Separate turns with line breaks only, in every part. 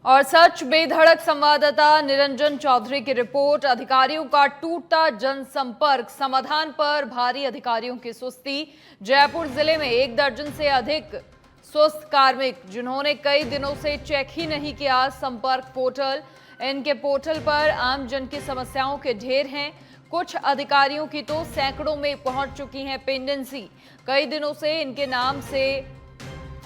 और सच बेधड़क संवाददाता निरंजन चौधरी की रिपोर्ट। अधिकारियों का टूटता जनसंपर्क, समाधान पर भारी अधिकारियों की सुस्ती। जयपुर जिले में 1 दर्जन से अधिक स्वस्थ कार्मिक जिन्होंने कई दिनों से चेक ही नहीं किया संपर्क पोर्टल। इनके पोर्टल पर आम जन की समस्याओं के ढेर हैं। कुछ अधिकारियों की तो सैकड़ों में पहुंच चुकी हैं पेंडेंसी। कई दिनों से इनके नाम से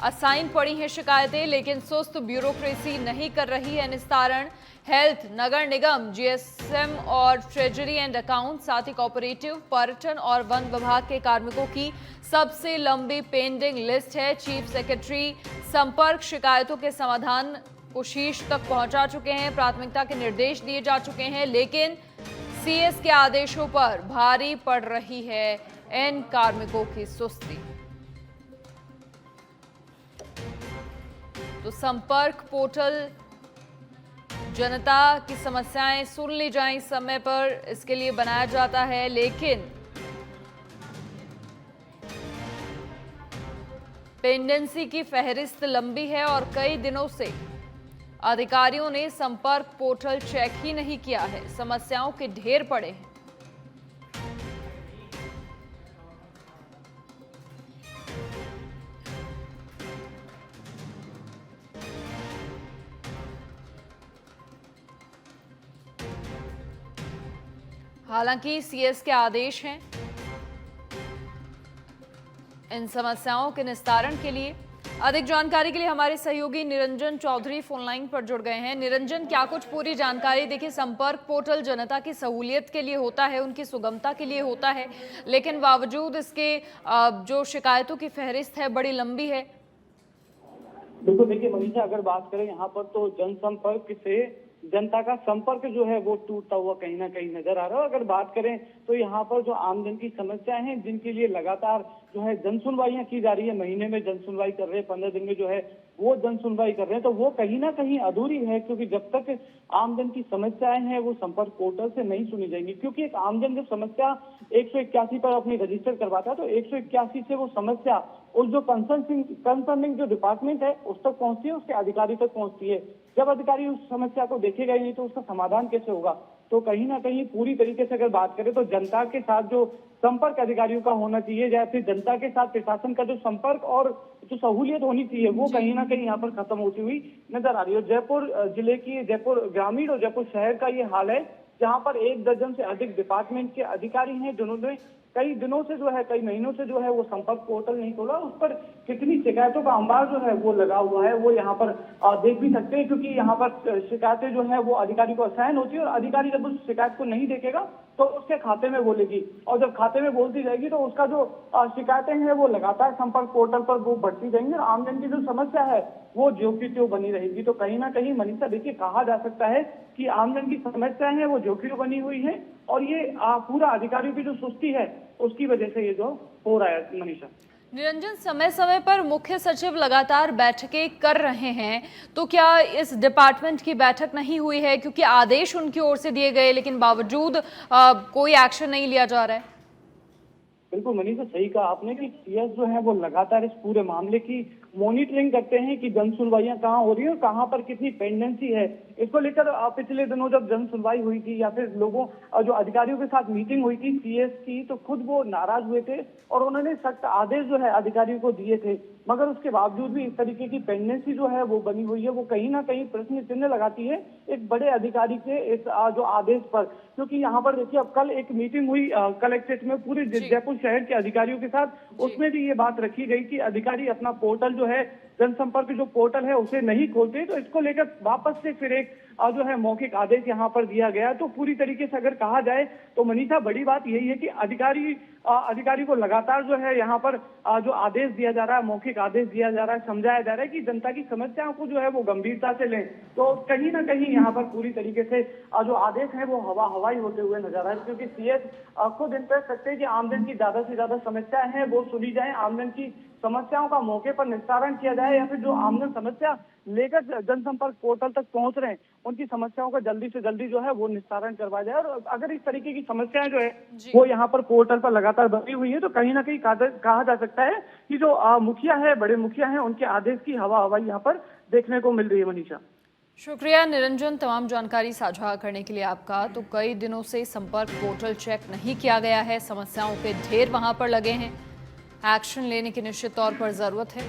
असाइन पड़ी हैं शिकायतें, लेकिन सुस्त ब्यूरोक्रेसी नहीं कर रही है निस्तारण। हेल्थ, नगर निगम, जीएसएम और ट्रेजरी एंड अकाउंट, साथ ही कोऑपरेटिव, पर्यटन और वन विभाग के कार्मिकों की सबसे लंबी पेंडिंग लिस्ट है। चीफ सेक्रेटरी संपर्क शिकायतों के समाधान को शीर्ष तक पहुंचा चुके हैं, प्राथमिकता के निर्देश दिए जा चुके हैं, लेकिन सीएस के आदेशों पर भारी पड़ रही है इन कार्मिकों की सुस्ती। तो संपर्क पोर्टल, जनता की समस्याएं सुन ली जाएं समय पर, इसके लिए बनाया जाता है, लेकिन पेंडेंसी की फहरिस्त लंबी है और कई दिनों से अधिकारियों ने संपर्क पोर्टल चेक ही नहीं किया है। समस्याओं के ढेर पड़े हैं। हालांकि सीएस के आदेश हैं इन समस्याओं के निस्तारण के लिए। अधिक जानकारी के लिए हमारे सहयोगी निरंजन चौधरी फोन लाइन पर जुड़ गए हैं। निरंजन, क्या कुछ पूरी जानकारी? देखिए, संपर्क पोर्टल जनता की सहूलियत के लिए होता है, उनकी सुगमता के लिए होता है, लेकिन बावजूद इसके जो शिकायतों की फहरिस्त है बड़ी लंबी है।
बिल्कुल, देखिए मनीषा, अगर बात करें यहाँ पर तो जनसंपर्क से जनता का संपर्क जो है वो टूटता हुआ कहीं ना कहीं नजर आ रहा है। अगर बात करें तो यहाँ पर जो आमजन की समस्याएं हैं, जिनके लिए लगातार जो है जन सुनवाइयां की जा रही है, महीने में जन सुनवाई कर रहे हैं, 15 दिन में जो है वो जन सुनवाई कर रहे हैं, तो वो कहीं ना कहीं अधूरी है, क्योंकि जब तक आमजन की समस्याएं हैं वो संपर्क पोर्टल से नहीं सुनी जाएंगी। क्योंकि एक आमजन जब समस्या 181 पर अपनी रजिस्टर करवाता है तो 181 से वो समस्या उस जो कंसर्निंग जो डिपार्टमेंट है उस तक पहुंचती है, उसके अधिकारी तक पहुंचती है। जब अधिकारी उस समस्या को देखेगा ही नहीं तो उसका समाधान कैसे होगा? तो कहीं ना कहीं पूरी तरीके से अगर बात करें तो जनता के साथ जो संपर्क अधिकारियों का होना चाहिए, या फिर जनता के साथ प्रशासन का जो संपर्क और जो सहूलियत होनी चाहिए, वो कहीं ना कहीं यहाँ पर खत्म होती हुई नजर आ रही है। जयपुर जिले की, जयपुर ग्रामीण और जयपुर शहर का ये हाल है, जहाँ पर 1 दर्जन से अधिक डिपार्टमेंट के अधिकारी हैं जिन्होंने कई दिनों से जो है, कई महीनों से जो है वो संपर्क पोर्टल नहीं खोला। उस पर कितनी शिकायतों का अंबार जो है वो लगा हुआ है, वो यहाँ पर देख भी सकते हैं, क्योंकि यहाँ पर शिकायतें जो है वो अधिकारी को असाइन होती है और अधिकारी जब उस शिकायत को नहीं देखेगा तो उसके खाते में बोलेगी, और जब खाते में बोलती जाएगी तो उसका जो शिकायतें हैं वो लगातार संपर्क पोर्टल पर वो बढ़ती जाएंगी और आमजन की जो समस्या है वो ज्यों की त्यों बनी रहेगी। तो कहीं ना कहीं मनीषा, देखिए, कहा जा सकता है कि आमजन की समस्याएं हैं वो ज्यों की त्यों बनी हुई है, और ये पूरा अधिकारियों की जो सुस्ती है उसकी वजह से ये जो हो रहा है मनीषा।
निरंजन, समय समय पर मुख्य सचिव लगातार बैठकें कर रहे हैं, तो क्या इस डिपार्टमेंट की बैठक नहीं हुई है? क्योंकि आदेश उनकी ओर से दिए गए, लेकिन बावजूद कोई एक्शन नहीं लिया जा रहा है।
बिल्कुल मनीषा, सही कहा आपने कि सीएस जो है वो लगातार इस पूरे मामले की मॉनिटरिंग करते हैं कि जन सुनवाइयां कहाँ हो रही है और कहाँ पर कितनी पेंडेंसी है। इसको लेकर पिछले दिनों जब जन सुनवाई हुई थी या फिर लोगों जो अधिकारियों के साथ मीटिंग हुई थी सीएस की, तो खुद वो नाराज हुए थे और उन्होंने सख्त आदेश जो है अधिकारियों को दिए थे, मगर उसके बावजूद भी इस तरीके की पेंडेंसी जो है वो बनी हुई है। वो कहीं ना कहीं प्रश्न चिन्ह लगाती है एक बड़े अधिकारी के इस जो आदेश पर। क्योंकि यहाँ पर देखिए, अब कल एक मीटिंग हुई कलेक्ट्रेट में पूरे जयपुर शहर के अधिकारियों के साथ, उसमें भी ये बात रखी गई कि अधिकारी अपना पोर्टल जो है, जनसंपर्क जो पोर्टल है उसे नहीं खोलते, तो इसको लेकर वापस से फिर एक जो है मौखिक आदेश यहाँ पर दिया गया। तो पूरी तरीके से अगर कहा जाए तो मनीषा, बड़ी बात यही है कि अधिकारी को लगातार जो है यहाँ पर जो आदेश दिया जा रहा है, मौखिक आदेश दिया जा रहा है, समझाया जा रहा है कि जनता की समस्याओं को जो है वो गंभीरता से लें। तो कहीं ना कहीं यहाँ पर पूरी तरीके से जो आदेश है वो हवाई होते हुए नजर आ रहे हैं, क्योंकि सीएस खुद इंटरेस्ट रखते हैं कि आमजन की ज्यादा से ज्यादा समस्याएं हैं वो सुनी जाए, आमजन की समस्याओं का मौके पर निस्तारण किया जाए, या फिर जो आमजन समस्या लेकर जनसंपर्क पोर्टल तक पहुंच रहे हैं उनकी समस्याओं का जल्दी से जल्दी जो है वो निस्तारण करवाया जाए। और अगर इस तरीके की समस्याएं जो है वो यहाँ पर पोर्टल पर लगातार बनी हुई है, तो कहीं ना कहीं कहा जा सकता है कि जो मुखिया है, बड़े मुखिया है, उनके आदेश की हवा यहाँ पर देखने को मिल रही है मनीषा।
शुक्रिया निरंजन, तमाम जानकारी साझा करने के लिए आपका। तो कई दिनों से संपर्क पोर्टल चेक नहीं किया गया है, समस्याओं के ढेर वहां पर लगे हैं। एक्शन लेने की निश्चित तौर पर जरूरत है।